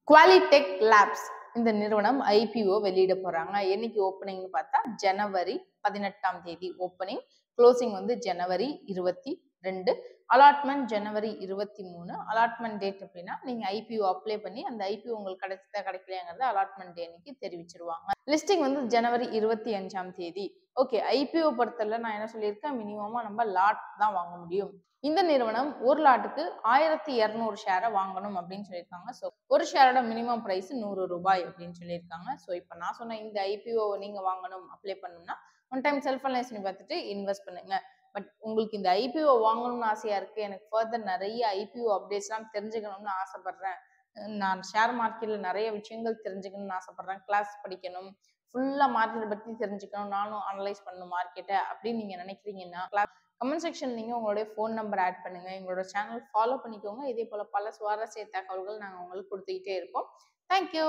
குவாலிடெக் labs இந்த நிறுவனம் IPO வெளியிட போறாங்க. என்னைக்கு ஓப்பனிங்னு பார்த்தா ஜனவரி 18ஆம் தேதி ஓப்பனிங். க்ளோசிங் வந்து ஜனவரி 22. அலாட்மெண்ட் ஜனவரி 23. அலாட்மெண்ட் டேட் அப்படின்னா நீங்க ஐபிஓ அப்ளை பண்ணி அந்த ஐபிஓ உங்களுக்கு கிடைச்சதா கிடைக்கலையாங்கிறத அலாட்மெண்ட் டே அன்னைக்கு தெரிவிச்சிருவாங்க. லிஸ்டிங் வந்து ஜனவரி 25ஆம் தேதி. ஓகே, ஐபிஓ பொறுத்தல நான் என்ன சொல்லியிருக்கேன், மினிமமா நம்ம லாட் தான் வாங்க முடியும். இந்த நிறுவனம் ஒரு லாட்டுக்கு 1200 ஷேரை வாங்கணும் அப்படின்னு சொல்லியிருக்காங்க. ஸோ ஒரு ஷேரோட மினிமம் பிரைஸ் 100 ரூபாய் அப்படின்னு சொல்லியிருக்காங்க. ஸோ இப்போ நான் சொன்ன இந்த ஐபிஓ நீங்க வாங்கணும் அப்ளை பண்ணணும்னா ஒன் டைம் செல்ஃப் அனலைஸ் பண்ணி பார்த்துட்டு இன்வெஸ்ட் பண்ணுங்க. பட் உங்களுக்கு இந்த ஐபிஓ வாங்கணும்னு ஆசையா இருக்கு, எனக்கு ஃபர்தர் நிறைய ஐபிஓ அப்டேட்ஸ்லாம் தெரிஞ்சுக்கணும்னு ஆசைப்படுறேன், நான் ஷேர் மார்க்கெட்ல நிறைய விஷயங்கள் தெரிஞ்சுக்கணும்னு ஆசைப்படுறேன், கிளாஸ் படிக்கணும், ஃபுல்லா மார்க்கெட் பத்தி தெரிஞ்சுக்கணும், நானும் அனலைஸ் பண்ணணும் மார்க்கெட்டை அப்படின்னு நீங்க நினைக்கிறீங்கன்னா கமெண்ட் செக்ஷன் நீங்க உங்களுடைய ஃபோன் நம்பர் ஆட் பண்ணுங்க. எங்களோட சேனல் ஃபாலோ பண்ணிக்கோங்க. இதே போல பல சுவாரஸ்ய தகவல்கள் நாங்கள் உங்களுக்கு கொடுத்துக்கிட்டே இருப்போம். தேங்க்யூ.